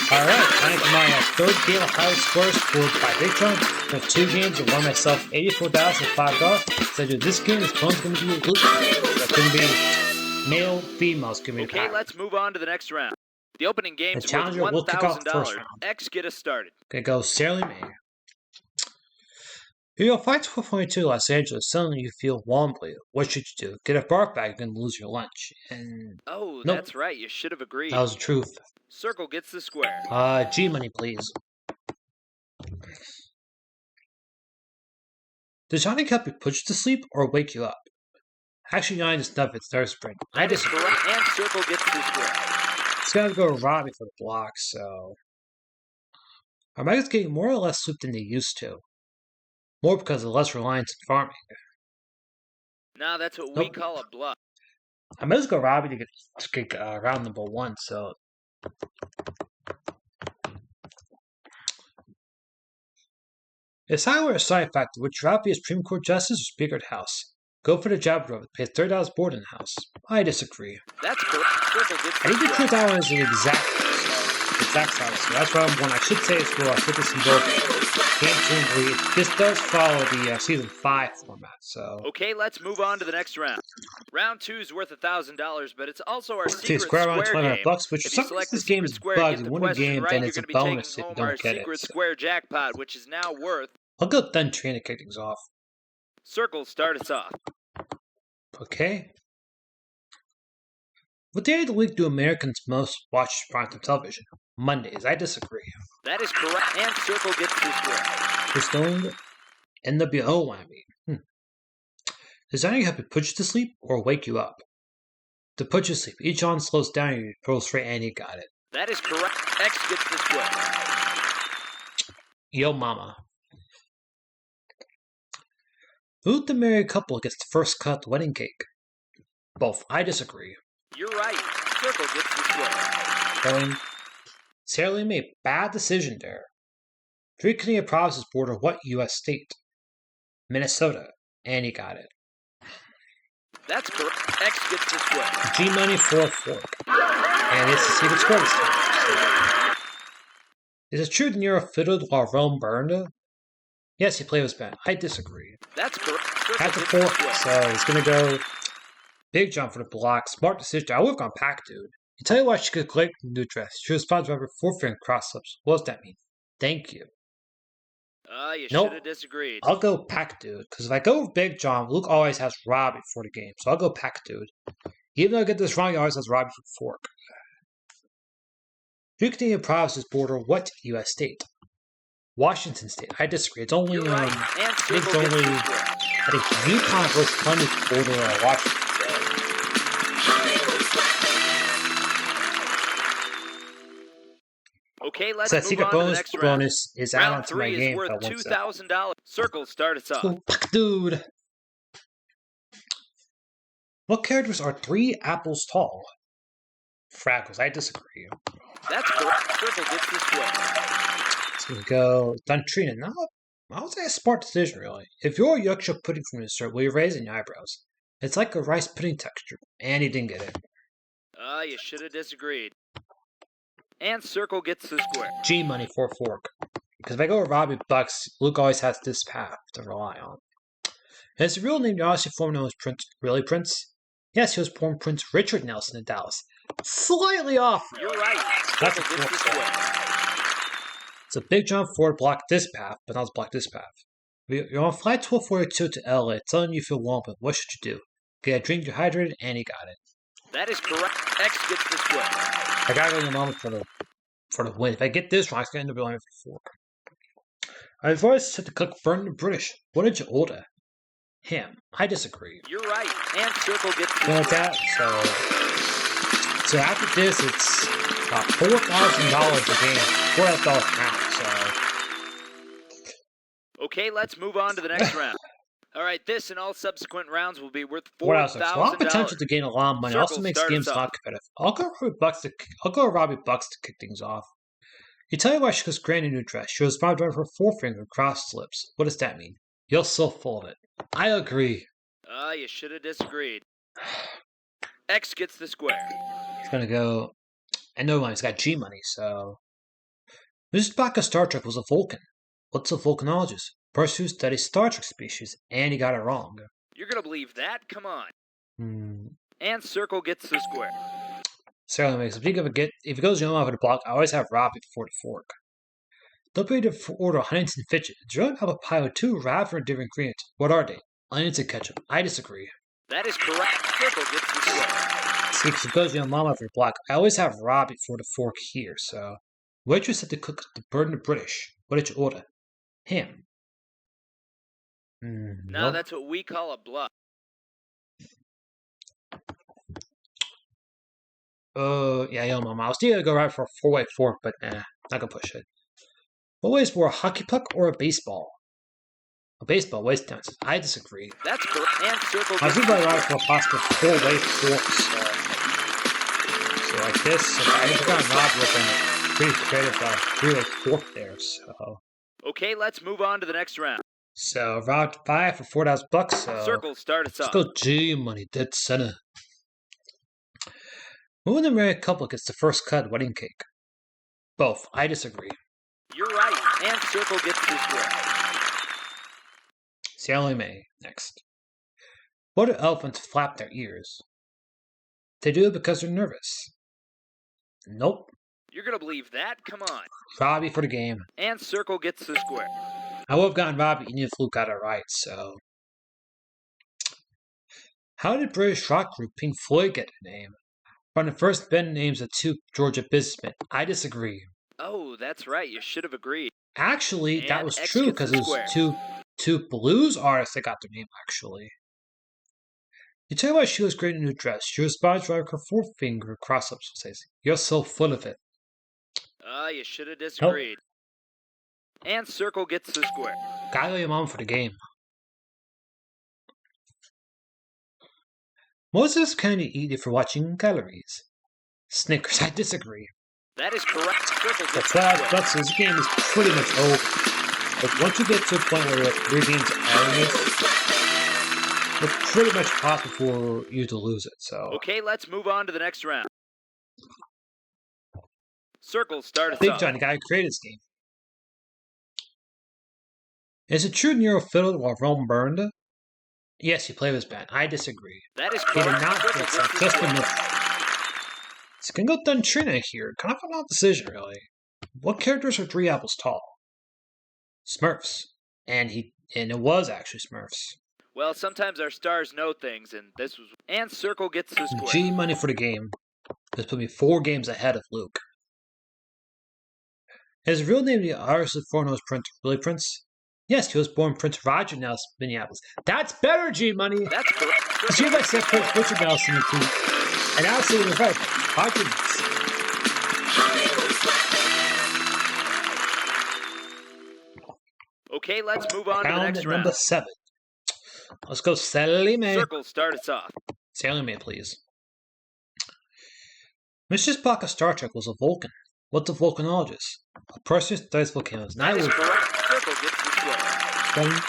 Alright, time for my third game of highest scores scored by BigJon's. With 2 games, I won myself $84,005. So I do this game, this one's going to be Luke. That's going to be male, females. Give me the Okay, let's move on to the next round. The opening game's the challenger worth will kick off the first $1,000. round. X, get us started. Okay, go Sally Mae. If you're 5'22" Los Angeles, suddenly you feel wobbly. What should you do? Get a bark bag, then lose your lunch. And Oh, nope, that's right. You should have agreed. that was the truth. Circle gets the square. G money, please. Does Johnny Cup put you to sleep or wake you up? Actually, Johnny just stuff it's their spring. I That is disagree. correct, and Circle gets the square. It's gotta go Robbie for the block, so. Our Megas getting more or less sleep than they used to. More because of less reliance on farming. Now that's what we call a bluff. I might as well go Robbie to get round number 1, so. It's highway or side factor, which Robbie is Supreme Court Justice or Speaker of the House. Go for the job road. Pay $30 board in the house. I disagree. That's correct. Circle gets I think the truth that one is an exact size. So that's what I'm going. I should say it's well. I put this in both. Game 2 and 3. This does follow the season 5 format. So. Okay, let's move on to the next round. Round 2 is worth $1,000, but it's also our secret square around square game. $200, which If some you select this the game secret is square, bugged. get You the win a question game, right, then you're it's a going to be taking bonus if you home don't our get secret it. So. square jackpot, which is now worth. I'll go done trying to kick things off. Circle, start us off. Okay. What day of the week do Americans most watch primetime television? Mondays. I disagree. That is correct, and Circle gets the square. We're still in NWO, I mean. Does Johnny have to put you to sleep or wake you up? To put you to sleep. Each on slows down, you throw straight, and he got it. That is correct. X gets the square. Yo mama. Who the married couple gets the first cut of the wedding cake? Both. I disagree. You're right. Circle gets the square. Going. Sarah made a bad decision there. 3 Canadian provinces border what U.S. state? Minnesota. And he got it. That's correct. X gets the square. G money for a fork. And it's the secret square this time. Is it true that Nero fiddled while Rome burned? Yes, he played with Ben. I disagree. That's correct. That's a fork, so he's gonna go Big John for the block. Smart decision. I would have gone Pack, dude. You tell you what, she could collect the new dress. She was found to have her 4-finger cross slips. What does that mean? Thank you. You Nope. should have disagreed. I'll go Pack, dude. Because if I go with Big John, Luke always has Robbie for the game. So I'll go Pack, dude. Even though I get this wrong, he always has Robbie for the fork. 3 Canadian provinces border what U.S. state? Washington State. I disagree. It's only, You're right. I And think Circle it's gets only, the square. I think Yukon versus Columbus border Washington State. Okay, let's So that move secret on to the bonus next round. bonus is added on Round to my 3 is game. worth If I win, so. $2,000. Circle, start us off. Oh, fuck, dude. What characters are 3 apples tall? Fraggles. I disagree. That's correct. Circle gets the square. So we go Duntrina. No, I would say a smart decision, really. If you're a Yorkshire pudding from the start, will you raise your eyebrows? It's like a rice pudding texture, and he didn't get it. You should have disagreed. And Circle gets the square. G money for a fork. Because if I go with Robbie Bucks, Luke always has this path to rely on. And his real name, you're honestly formerly known as Prince. Really, Prince? Yes, he was born Prince Richard Nelson in Dallas. Slightly off. You're right. That's a Circle gets the fork. square. So Big John Ford blocked this path, but not block this path. You're on flight 1242 to LA, telling you feel warm, but what should you do? Get a drink, you're hydrated, and he got it. That is correct. X gets the square. I gotta go to the moment for the win. If I get this wrong, it's gonna end up going for 4. I've always said to click burn the British. What did you order? Him. I disagree. You're right. And Circle gets the Like square. that, so after this, it's about $4,000 a game. $4,000 now, so. Okay, let's move on to the next round. All right, this and all subsequent rounds will be worth What else? So a lot of $4,000. potential to gain a lot of money. Circle, Also makes start games us a lot competitive. I'll go with Robbie Bucks to kick things off. You tell you why she goes grand in a new dress. She was found to have her 4-finger crossed lips. What does that mean? You'll still fold it. I agree. You should have disagreed. X gets the square. He's gonna go. I know he's got G money, so Mrs. Spock of Star Trek was a Vulcan. What's a volcanologist? Person who studies Star Trek species, and he got it wrong. You're gonna believe that? Come on. Hmm. And circle gets the square. Sarah makes. If it goes yellow over the block, I always have Robbie before the fork. Don't be to order Huntington Fidget. Do you have a pile of two rather different ingredients? What are they? Onions and ketchup. I disagree. That is correct. Circle gets the square. See, because it goes yellow over the block, I always have Robbie before the fork here. So, waitress said to cook the bird in the British. What did you order? Ham. No, Nope. that's what we call a bluff. Yeah, Mama. I was still gonna go right for a four-way fork, but not gonna push it. What weighs more, a hockey puck or a baseball? A baseball weighs down. I disagree. That's correct. And circle I was gets going the right square. for a possible four-way fork. So like this, so I just got robbed with a pretty creative three-way fork there. Okay, let's move on to the next round. So round 5 for $4,000. So Circle start us let's off. go G money, dead center. Who in the married couple gets the first cut wedding cake? Both. I disagree. You're right. And circle gets the square. Sally Mae. Next. What do elephants flap their ears? They do it because they're nervous. Nope. You're gonna believe that? Come on. Robbie for the game. And circle gets the square. I would have gotten Robbie even if Luke got it right, so. How did British rock group Pink Floyd get a name? From the first band names of two Georgia businessmen. I disagree. Oh, that's right. You should have agreed. Actually, that And was X true gets because the it was square. two blues artists that got their name, actually. You tell me why she was great in a new dress. She responds with her forefinger across up and says, "You're so full of it." You should have disagreed. And circle gets the square. Gotta go your mom for the game. Moses Kennedy eat for watching galleries. Snickers, I disagree. That is correct. Circle The gets the Flash square. Bucks, this game is pretty much over. But once you get to a point where you're like 3 games out of this, it's pretty much possible for you to lose it. So Okay, let's move on to the next round. Circle start us Big off. John, the guy who created this game. Is it true Nero fiddled while Rome burned? Yes, he played with his band. I disagree. That is He did correct. not Circle fix gets it. the Just square. in the. It's gonna go Duntrina here. Kind of an odd decision, really. What characters are 3 apples tall? Smurfs. And it was actually Smurfs. Well, sometimes our stars know things, and this was. And circle gets the square. G money for the game. This put me 4 games ahead of Luke. His real name, the Irish foreigner's Prince, really Prince? Yes, he was born Prince Roger Nelson, Minneapolis. That's better, G money. That's correct. See if I said Prince Richard Nelson, and actually it was right. Roger Nelson. Okay, let's move on to the Round next number round. 7. Let's go Sally Mae. Circle start us off. Sally Mae, please. Mr. Spock of Star Trek was a Vulcan. What's a volcanologist? A person who studies volcanoes. Now That is we're correct. Circle gets the square.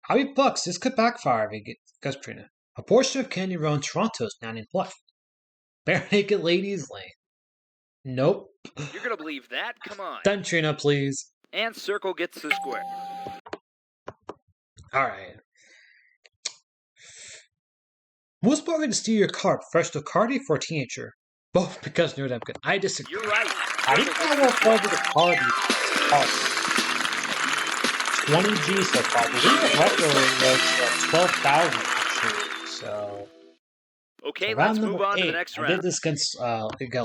Hobby Bucks. This could backfire if it gets Trina. A portion of Candy Row in Toronto is now named Bluff. Bare Naked Ladies Lane. Nope. You're gonna believe that? Come on. Done, Trina, please. And circle gets the square. Alright. Most bargain to steal your car, professional cardi for a teenager. Both because they're that good. I disagree. You're right. I Circle think gets I the will square. fall with the cardi. Cost 20 G so far. I believe the record was 12,000 actually. So. Okay, Round let's move number on to 8. the next I did round. this against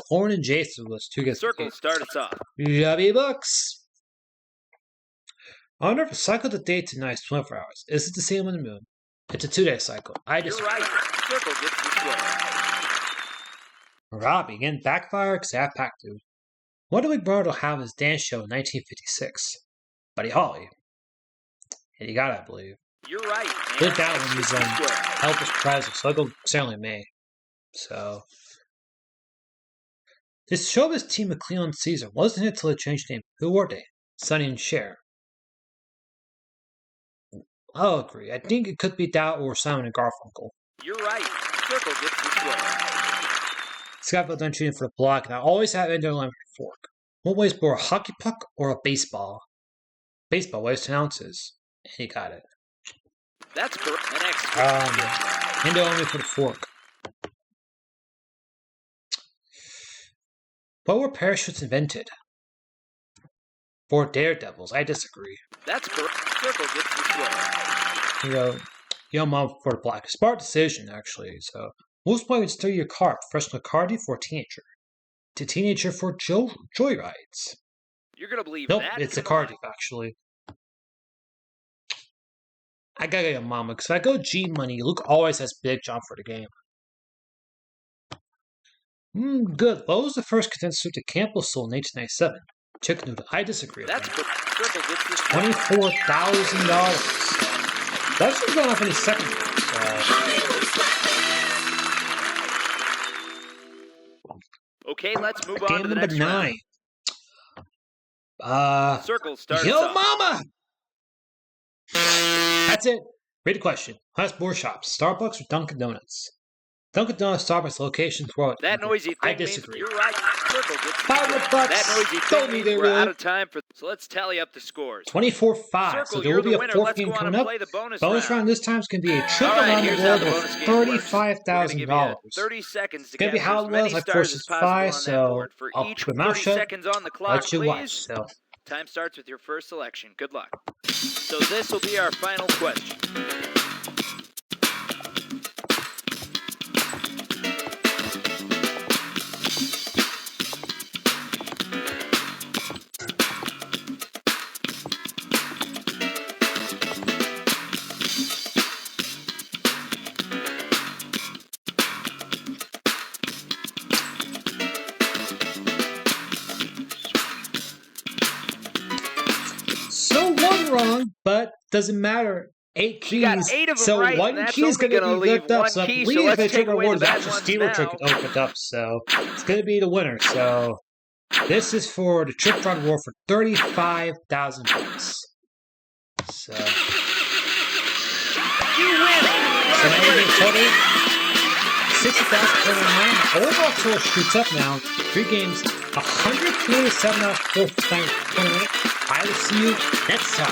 Lauren and Jason was 2 against Circle start us off. Hobby Bucks. I wonder if the cycle of the day tonight is 24 hours. Is it the same on the moon? It's a 2-day cycle. I You're disagree. right. Circle gets the square. Robbie, again, backfire because I have packed dude. What did Big Brother have his dance show in 1956? Buddy Holly. And you got it, I believe. You're right. Did And that X one gets was the square. Elvis Presley, so I'll go Sally Mae. So. This show was Team McLeon Caesar. Wasn't it till it changed name? Who were they? Sonny and Cher. I'll agree. I think it could be that or Simon and Garfunkel. You're right. Circle gets the square. Scott Bell done shooting for the block, and I always have Ender Lemon fork. What weighs more, a hockey puck or a baseball? Baseball weighs 10 ounces. And he got it. That's correct. The next Indo only for the fork. What were parachutes invented? For daredevils. I disagree. That's correct. Circle gets the square. Young mom for the black. Smart decision, actually. So, most point would steal your car. Professional car deal for a teenager. To teenager for joyrides. You're gonna believe Nope, that? it's a Come car on. deal, actually. I gotta go Mama, because if I go G Money, Luke always has Big John for the game. Good. What was the first contestant to Campbell sold in 1897? Chicken noodle. I disagree with That's that. correct. Circle gets the square. $24,000. That's just going off any second. Okay, let's move on Game to the number next 9. round. Circle starts Yo, off. Mama! That's it. Read the question. Highest board shops, Starbucks or Dunkin' Donuts? Dunkin' Donuts, Starbucks locations throughout. That noisy thing I means disagree. you're right. Circle gets the $500. square. That noisy Don't thing need means it, we're really. out of time for. So let's tally up the scores. 24-5. Circle, So there will you're be the a winner. fourth Let's game go on coming and up. play the bonus Bonus round this time is going to be a trip All right, around here's the how world the with bonus game works. We're gonna give you $35,000. 30 seconds to It's going to be capture how as it many was like stars versus as possible 5, on that so board. For I'll each keep my mouth 30 shut. seconds on the clock, Let you please. watch. So. Time starts with your first selection. Good luck. So this will be our final question. So one wrong, but doesn't matter. 8 keys. You got 8 of them so right, one and that's key is only going to gonna be leave ripped up. one So I key, believe so let's the take trigger away award the is bad actually ones Steeler now. ticket opened up. So it's going to be the winner. So this is for the Trip Run War for $35,000. So. You win! So now you get total 60,000 overall total shoots up now. 3 games, 127 out of 4 tournament. I will see you next time.